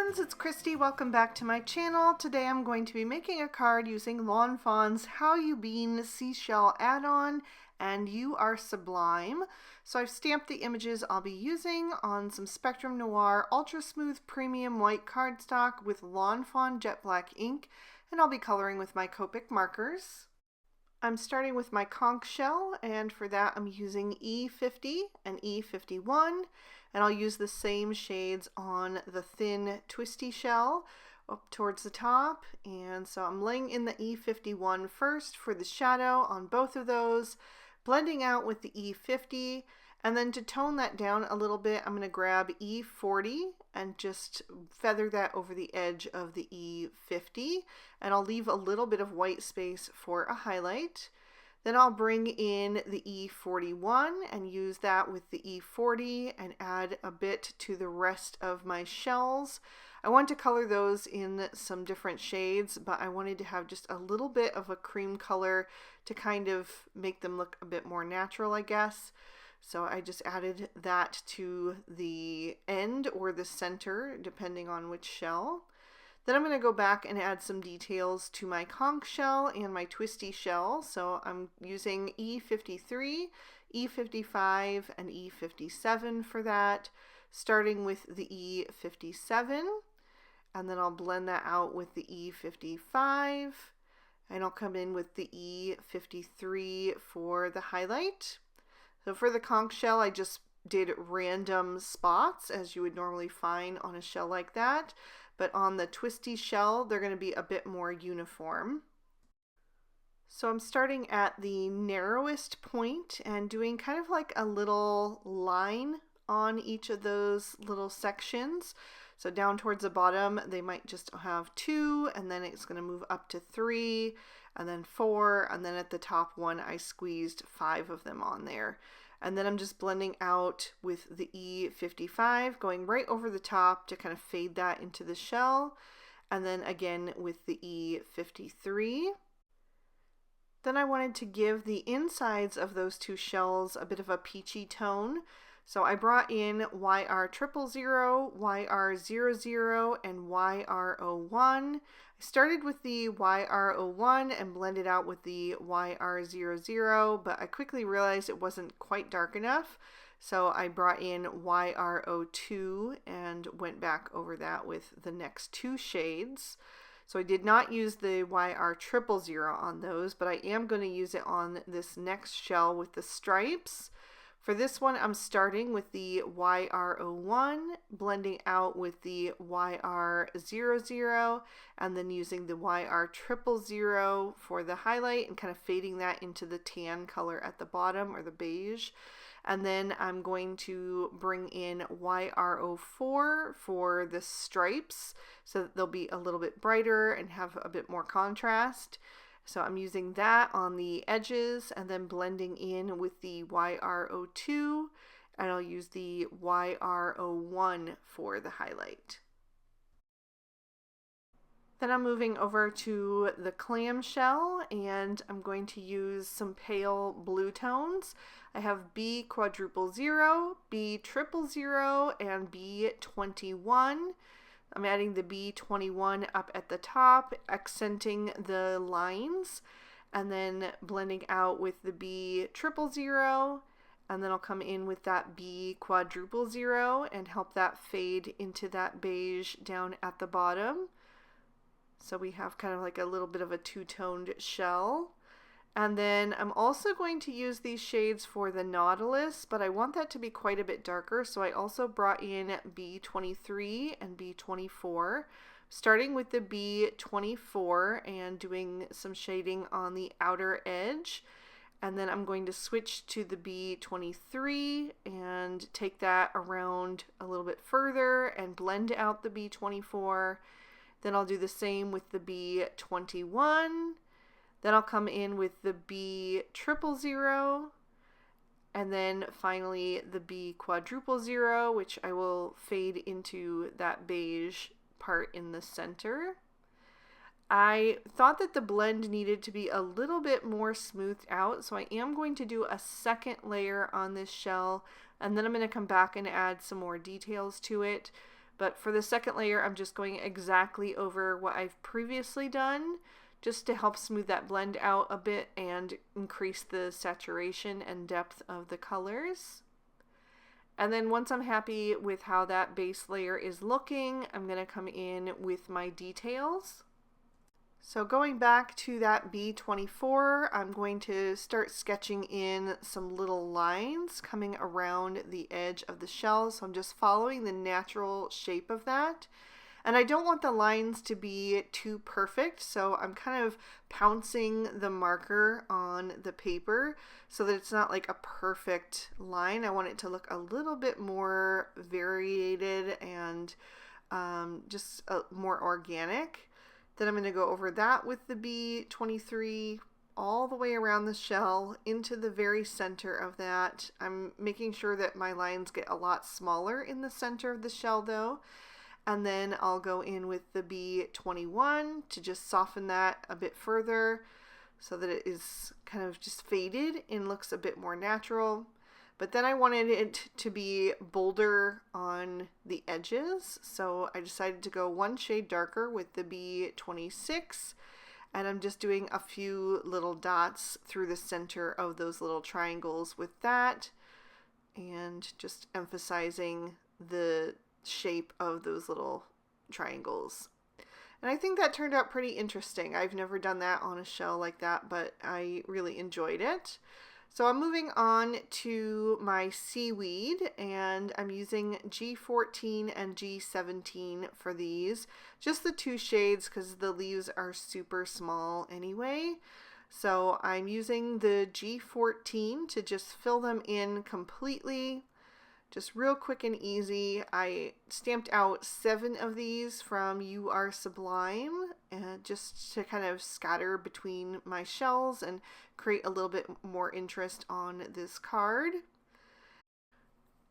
friends, it's Christy. Welcome back to my channel. Today I'm going to be making a card using Lawn Fawn's How You Bean seashell add-on, and You Are Sublime. So I've stamped the images I'll be using on some Spectrum Noir Ultra Smooth Premium White cardstock with Lawn Fawn Jet Black ink, and I'll be coloring with my Copic markers. I'm starting with my conch shell, and for that I'm using E50 and E51, and I'll use the same shades on the thin twisty shell up towards the top. And so I'm laying in the E51 first for the shadow on both of those, blending out with the E50, and then to tone that down a little bit I'm going to grab E40 and just feather that over the edge of the E50, and I'll leave a little bit of white space for a highlight. Then I'll bring in the E41 and use that with the E40 and add a bit to the rest of my shells. I want to color those in some different shades, but I wanted to have just a little bit of a cream color to kind of make them look a bit more natural, I guess. So I just added that to the end or the center, depending on which shell. Then I'm going to go back and add some details to my conch shell and my twisty shell. So I'm using E53, E55, and E57 for that, starting with the E57, and then I'll blend that out with the E55, and I'll come in with the E53 for the highlight. So for the conch shell, I just did random spots as you would normally find on a shell like that. But on the twisty shell, they're going to be a bit more uniform. So I'm starting at the narrowest point and doing kind of like a little line on each of those little sections. So down towards the bottom, they might just have 2, and then it's going to move up to 3, and then 4, and then at the top one, I squeezed 5 of them on there. And then I'm just blending out with the E55, going right over the top to kind of fade that into the shell. And then again with the E53. Then I wanted to give the insides of those two shells a bit of a peachy tone. So I brought in YR000, YR00, and YR01. I started with the YR01 and blended out with the YR00, but I quickly realized it wasn't quite dark enough. So I brought in YR02 and went back over that with the next 2 shades. So I did not use the YR000 on those, but I am going to use it on this next shell with the stripes. For this one, I'm starting with the YR01, blending out with the YR00, and then using the YR000 for the highlight and kind of fading that into the tan color at the bottom, or the beige. And then I'm going to bring in YR04 for the stripes so that they'll be a little bit brighter and have a bit more contrast. So I'm using that on the edges and then blending in with the YR02, and I'll use the YR01 for the highlight. Then I'm moving over to the clamshell, and I'm going to use some pale blue tones. I have B000, B000, and B21. I'm adding the B21 up at the top, accenting the lines, and then blending out with the B000, and then I'll come in with that B000 and help that fade into that beige down at the bottom. So we have kind of like a little bit of a two-toned shell. And then I'm also going to use these shades for the Nautilus, but I want that to be quite a bit darker, so I also brought in B23 and B24, starting with the B24 and doing some shading on the outer edge. And then I'm going to switch to the B23 and take that around a little bit further and blend out the B24. Then I'll do the same with the B21. Then I'll come in with the B000, and then finally the B000, which I will fade into that beige part in the center. I thought that the blend needed to be a little bit more smoothed out, so I am going to do a second layer on this shell, and then I'm going to come back and add some more details to it. But for the second layer, I'm just going exactly over what I've previously done, just to help smooth that blend out a bit and increase the saturation and depth of the colors. And then once I'm happy with how that base layer is looking, I'm going to come in with my details. So going back to that B24, I'm going to start sketching in some little lines coming around the edge of the shell. So I'm just following the natural shape of that. And I don't want the lines to be too perfect, so I'm kind of pouncing the marker on the paper so that it's not like a perfect line. I want it to look a little bit more variated and just more organic. Then I'm going to go over that with the B23 all the way around the shell into the very center of that. I'm making sure that my lines get a lot smaller in the center of the shell though. And then I'll go in with the B21 to just soften that a bit further so that it is kind of just faded and looks a bit more natural. But then I wanted it to be bolder on the edges, so I decided to go one shade darker with the B26, and I'm just doing a few little dots through the center of those little triangles with that, and just emphasizing the shape of those little triangles. And I think that turned out pretty interesting. I've never done that on a shell like that, but I really enjoyed it. So I'm moving on to my seaweed, and I'm using G14 and G17 for these. Just the two shades because the leaves are super small anyway. So I'm using the G14 to just fill them in completely. Just real quick and easy. I stamped out 7 of these from You Are Sublime, and just to kind of scatter between my shells and create a little bit more interest on this card.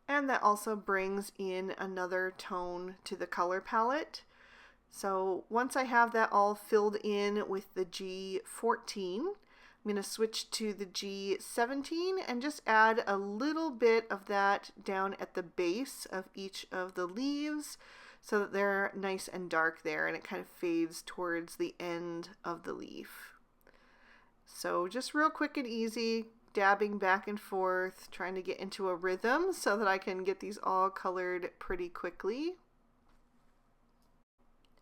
And that also brings in another tone to the color palette. So once I have that all filled in with the G14, I'm going to switch to the G17 and just add a little bit of that down at the base of each of the leaves so that they're nice and dark there, and it kind of fades towards the end of the leaf. So just real quick and easy, dabbing back and forth, trying to get into a rhythm so that I can get these all colored pretty quickly.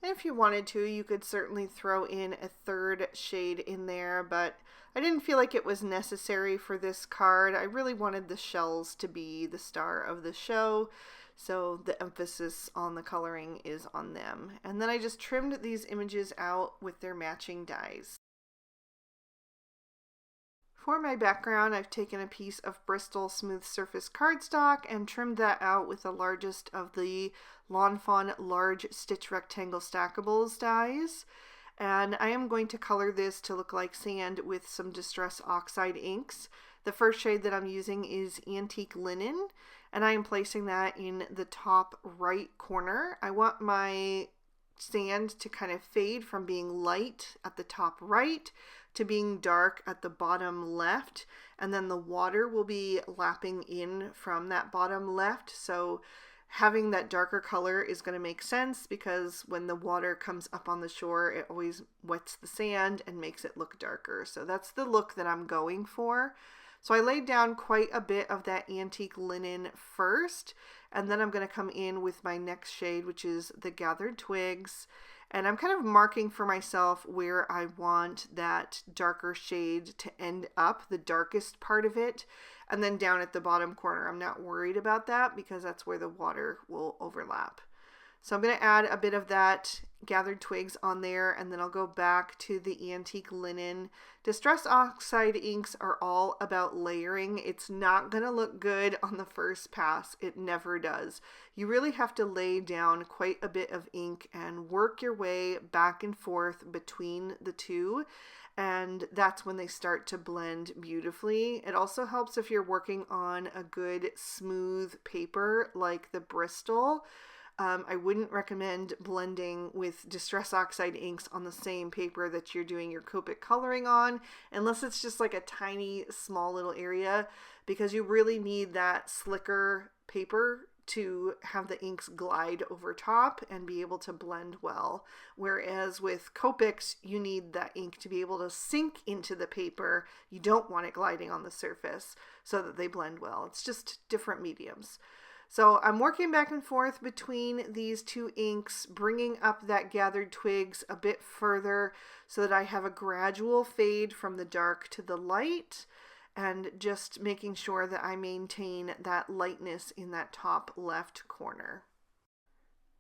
And if you wanted to, you could certainly throw in a third shade in there, but I didn't feel like it was necessary for this card. I really wanted the shells to be the star of the show, so the emphasis on the coloring is on them. And then I just trimmed these images out with their matching dies. For my background, I've taken a piece of Bristol smooth surface cardstock and trimmed that out with the largest of the Lawn Fawn large stitch rectangle stackables dies. And I am going to color this to look like sand with some Distress Oxide inks. The first shade that I'm using is Antique Linen, and I am placing that in the top right corner. I want my sand to kind of fade from being light at the top right to being dark at the bottom left, and then the water will be lapping in from that bottom left. So having that darker color is going to make sense because when the water comes up on the shore, it always wets the sand and makes it look darker. So that's the look that I'm going for. So I laid down quite a bit of that Antique Linen first, and then I'm going to come in with my next shade, which is the Gathered Twigs. And I'm kind of marking for myself where I want that darker shade to end up, the darkest part of it. And then down at the bottom corner, I'm not worried about that because that's where the water will overlap. So I'm going to add a bit of that Gathered Twigs on there, and then I'll go back to the Antique Linen. Distress Oxide inks are all about layering. It's not going to look good on the first pass. It never does. You really have to lay down quite a bit of ink and work your way back and forth between the two, and that's when they start to blend beautifully. It also helps if you're working on a good smooth paper like the Bristol. I wouldn't recommend blending with Distress Oxide inks on the same paper that you're doing your Copic coloring on, unless it's just like a tiny, small little area, because you really need that slicker paper to have the inks glide over top and be able to blend well. Whereas with Copics, you need that ink to be able to sink into the paper. You don't want it gliding on the surface so that they blend well. It's just different mediums. So I'm working back and forth between these two inks, bringing up that gathered twigs a bit further so that I have a gradual fade from the dark to the light, and just making sure that I maintain that lightness in that top left corner.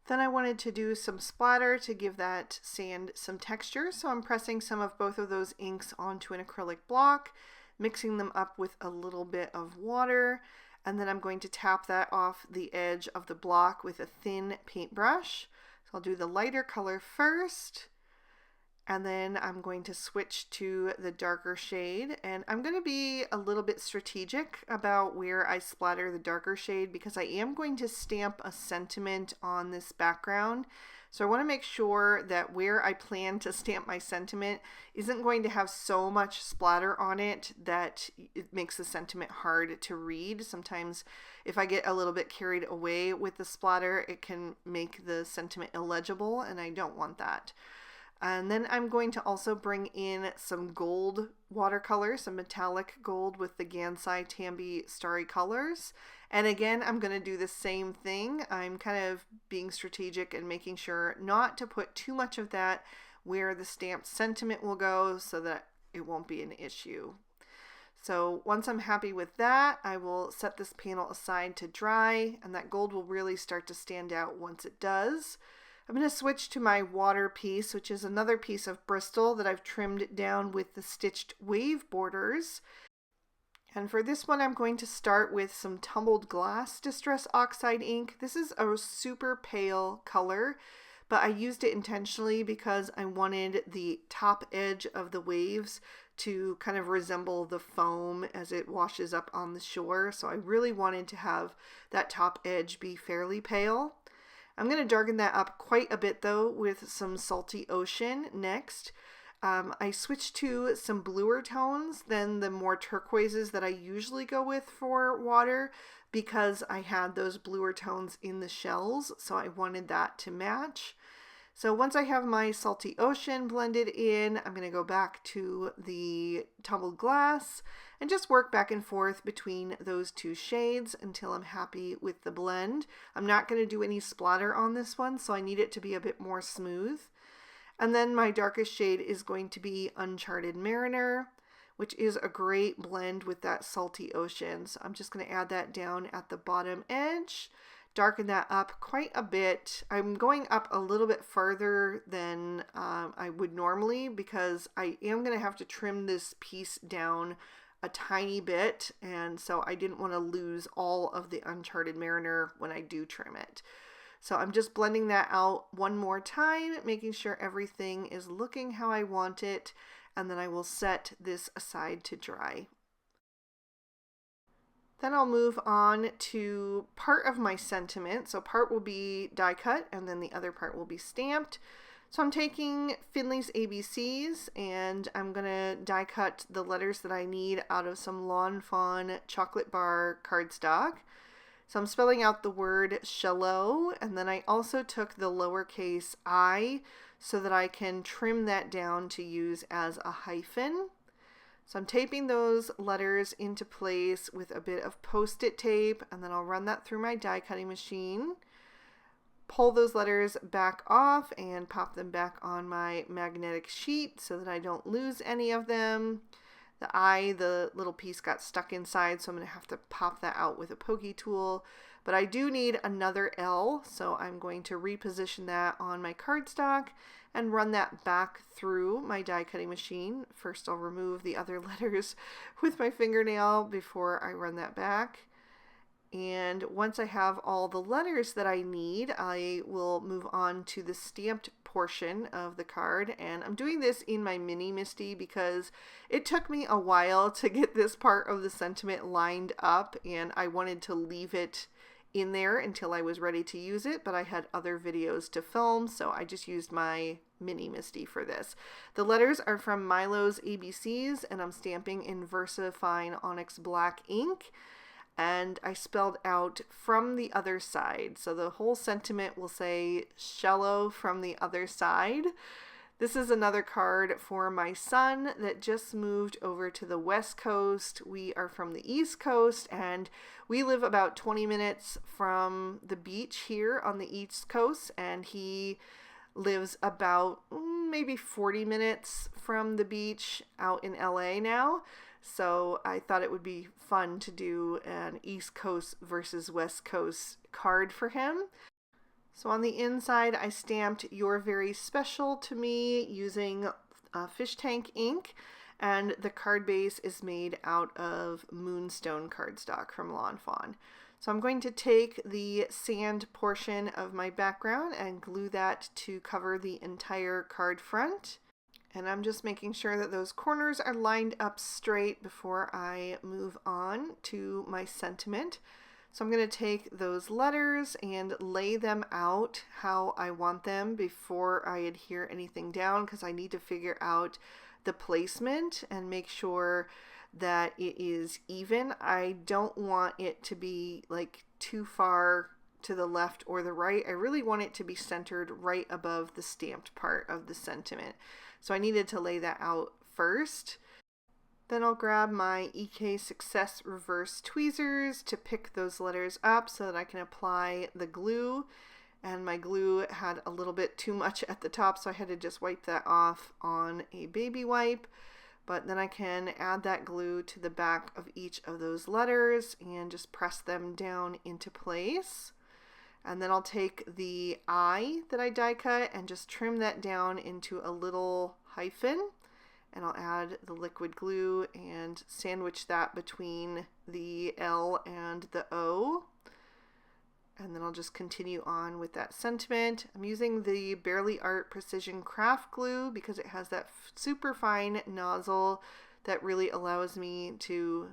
Then I wanted to do some splatter to give that sand some texture, so I'm pressing some of both of those inks onto an acrylic block, mixing them up with a little bit of water, and then I'm going to tap that off the edge of the block with a thin paintbrush. So I'll do the lighter color first, and then I'm going to switch to the darker shade, and I'm going to be a little bit strategic about where I splatter the darker shade because I am going to stamp a sentiment on this background. So I want to make sure that where I plan to stamp my sentiment isn't going to have so much splatter on it that it makes the sentiment hard to read. Sometimes if I get a little bit carried away with the splatter, it can make the sentiment illegible, and I don't want that. And then I'm going to also bring in some gold watercolor, some metallic gold with the Gansai Tambi Starry Colors. And again, I'm going to do the same thing. I'm kind of being strategic and making sure not to put too much of that where the stamped sentiment will go so that it won't be an issue. So once I'm happy with that, I will set this panel aside to dry, and that gold will really start to stand out once it does. I'm going to switch to my water piece, which is another piece of Bristol that I've trimmed down with the stitched wave borders. And for this one, I'm going to start with some Tumbled Glass Distress Oxide ink. This is a super pale color, but I used it intentionally because I wanted the top edge of the waves to kind of resemble the foam as it washes up on the shore. So I really wanted to have that top edge be fairly pale. I'm going to darken that up quite a bit though with some Salty Ocean next. I switched to some bluer tones than the more turquoises that I usually go with for water because I had those bluer tones in the shells, so I wanted that to match. So once I have my Salty Ocean blended in, I'm going to go back to the Tumbled Glass and just work back and forth between those two shades until I'm happy with the blend. I'm not going to do any splatter on this one, so I need it to be a bit more smooth. And then my darkest shade is going to be Uncharted Mariner, which is a great blend with that Salty Ocean. So I'm just going to add that down at the bottom edge, darken that up quite a bit. I'm going up a little bit further than I would normally because I am going to have to trim this piece down a tiny bit, and so I didn't want to lose all of the Uncharted Mariner when I do trim it. So I'm just blending that out one more time, making sure everything is looking how I want it, and then I will set this aside to dry. Then I'll move on to part of my sentiment. So part will be die cut, and then the other part will be stamped. So I'm taking Finley's ABCs, and I'm going to die cut the letters that I need out of some Lawn Fawn chocolate bar cardstock. So I'm spelling out the word shallow, and then I also took the lowercase I so that I can trim that down to use as a hyphen. So I'm taping those letters into place with a bit of Post-it tape, and then I'll run that through my die cutting machine, pull those letters back off and pop them back on my magnetic sheet so that I don't lose any of them. The I, the little piece got stuck inside, so I'm going to have to pop that out with a pokey tool. But I do need another L, so I'm going to reposition that on my cardstock and run that back through my die cutting machine. First I'll remove the other letters with my fingernail before I run that back. And once I have all the letters that I need, I will move on to the stamped portion of the card. And I'm doing this in my Mini Misty because it took me a while to get this part of the sentiment lined up, and I wanted to leave it in there until I was ready to use it, but I had other videos to film, so I just used my Mini Misty for this. The letters are from Milo's ABCs, and I'm stamping in VersaFine Onyx Black ink. and I spelled out "from the other side." So the whole sentiment will say "shallow from the other side." This is another card for my son that just moved over to the West Coast. We are from the East Coast, and we live about 20 minutes from the beach here on the East Coast, and he lives about maybe 40 minutes from the beach out in LA now. So I thought it would be fun to do an East Coast versus West Coast card for him. So on the inside, I stamped "You're Very Special to Me" using fish tank ink, and the card base is made out of Moonstone cardstock from Lawn Fawn. So I'm going to take the sand portion of my background and glue that to cover the entire card front. And I'm just making sure that those corners are lined up straight before I move on to my sentiment. So I'm going to take those letters and lay them out how I want them before I adhere anything down, because I need to figure out the placement and make sure that it is even. I don't want it to be like too far to the left or the right. I really want it to be centered right above the stamped part of the sentiment. So I needed to lay that out first. Then I'll grab my EK Success reverse tweezers to pick those letters up so that I can apply the glue. And my glue had a little bit too much at the top, so I had to just wipe that off on a baby wipe. But then I can add that glue to the back of each of those letters and just press them down into place. And then I'll take the I that I die cut and just trim that down into a little hyphen. And I'll add the liquid glue and sandwich that between the L and the O. And then I'll just continue on with that sentiment. I'm using the Barely Art Precision Craft Glue because it has that super fine nozzle that really allows me to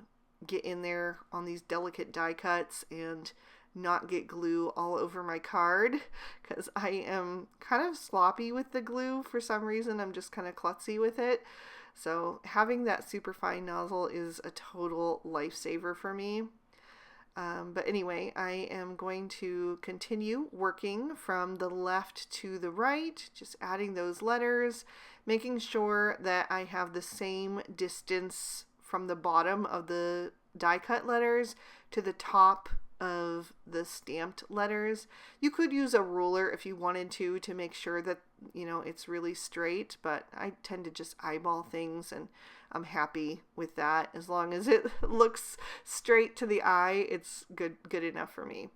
get in there on these delicate die cuts and not get glue all over my card, because I am kind of sloppy with the glue for some reason. I'm just kind of klutzy with it. So having that super fine nozzle is a total lifesaver for me. But anyway, I am going to continue working from the left to the right, just adding those letters, making sure that I have the same distance from the bottom of the die cut letters to the top of the stamped letters. You could use a ruler if you wanted to make sure that, you know, it's really straight, but I tend to just eyeball things, and I'm happy with that. As long as it looks straight to the eye, it's good enough for me.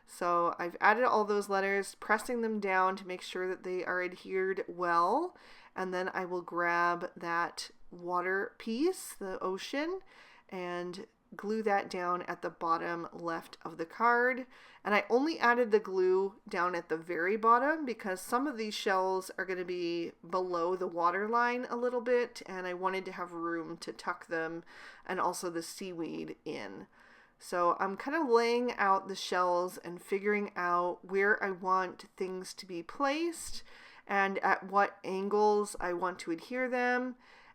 So I've added all those letters, pressing them down to make sure that they are adhered well, and then I will grab that water piece, the ocean, and glue that down at the bottom left of the card. And I only added the glue down at the very bottom because some of these shells are going to be below the water line a little bit, and I wanted to have room to tuck them and also the seaweed in. So I'm kind of laying out the shells and figuring out where I want things to be placed and at what angles I want to adhere them.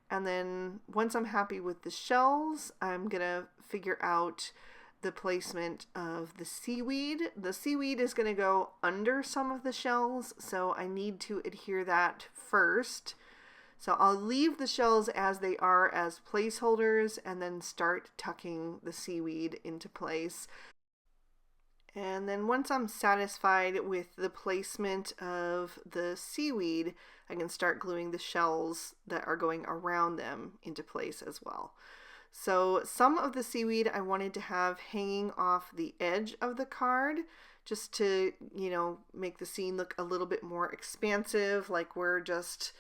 And then once I'm happy with the shells, I'm going to figure out the placement of the seaweed. The seaweed is going to go under some of the shells, so I need to adhere that first. So I'll leave the shells as they are as placeholders and then start tucking the seaweed into place. And then once I'm satisfied with the placement of the seaweed, I can start gluing the shells that are going around them into place as well. So some of the seaweed I wanted to have hanging off the edge of the card just to, you know, make the scene look a little bit more expansive, like we're just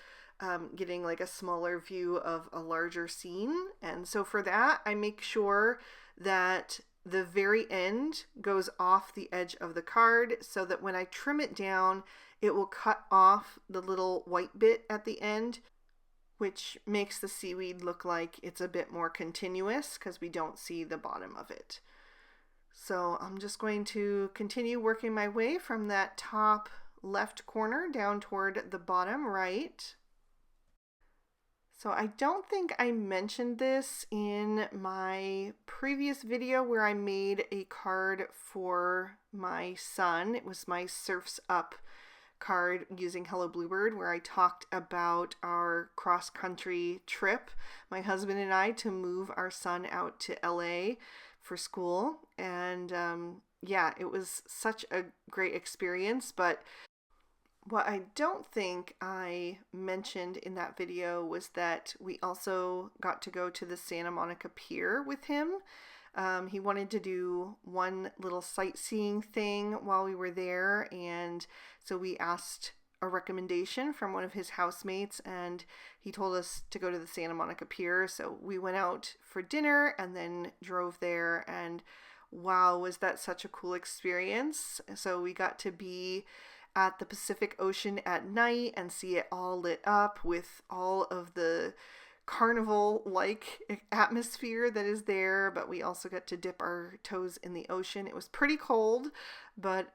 getting like a smaller view of a larger scene. And so for that, I make sure that the very end goes off the edge of the card so that when I trim it down, it will cut off the little white bit at the end, which makes the seaweed look like it's a bit more continuous because we don't see the bottom of it. So I'm just going to continue working my way from that top left corner down toward the bottom right. So I don't think I mentioned this in my previous video where I made a card for my son. It was my Surfs Up card using Hello Bluebird, where I talked about our cross-country trip, my husband and I, to move our son out to LA for school. And yeah, it was such a great experience. But what I don't think I mentioned in that video was that we also got to go to the Santa Monica Pier with him. He wanted to do one little sightseeing thing while we were there, and so we asked a recommendation from one of his housemates, and he told us to go to the Santa Monica Pier. So we went out for dinner and then drove there, and wow, was that such a cool experience. So we got to be at the Pacific Ocean at night and see it all lit up with all of the carnival-like atmosphere that is there, but we also got to dip our toes in the ocean. It was pretty cold, but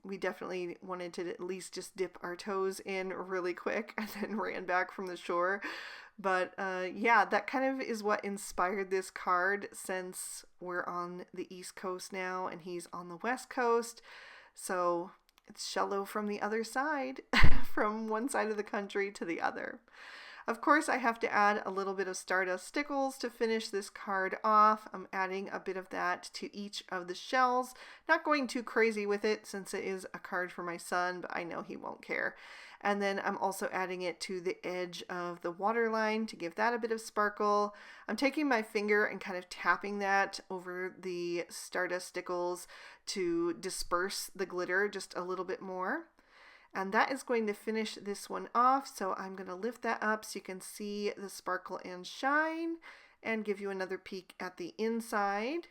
we definitely wanted to at least just dip our toes in really quick and then ran back from the shore. But yeah, that kind of is what inspired this card, since we're on the East Coast now and he's on the West Coast. So it's shallow from the other side, from one side of the country to the other. Of course, I have to add a little bit of Stardust Stickles to finish this card off. I'm adding a bit of that to each of the shells. Not going too crazy with it since it is a card for my son, but I know he won't care. And then I'm also adding it to the edge of the waterline to give that a bit of sparkle. I'm taking my finger and kind of tapping that over the Stardust Stickles to disperse the glitter just a little bit more. And that is going to finish this one off. So I'm going to lift that up so you can see the sparkle and shine and give you another peek at the inside.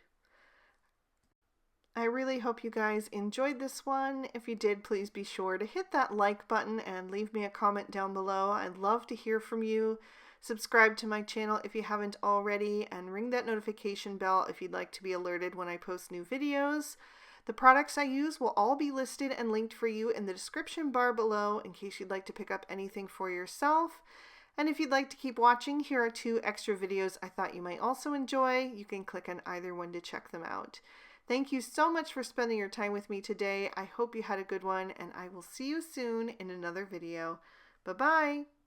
I really hope you guys enjoyed this one. If you did, please be sure to hit that like button and leave me a comment down below. I'd love to hear from you. Subscribe to my channel if you haven't already, and ring that notification bell if you'd like to be alerted when I post new videos. The products I use will all be listed and linked for you in the description bar below in case you'd like to pick up anything for yourself. And if you'd like to keep watching, here are 2 extra videos I thought you might also enjoy. You can click on either one to check them out. Thank you so much for spending your time with me today. I hope you had a good one, and I will see you soon in another video. Bye-bye!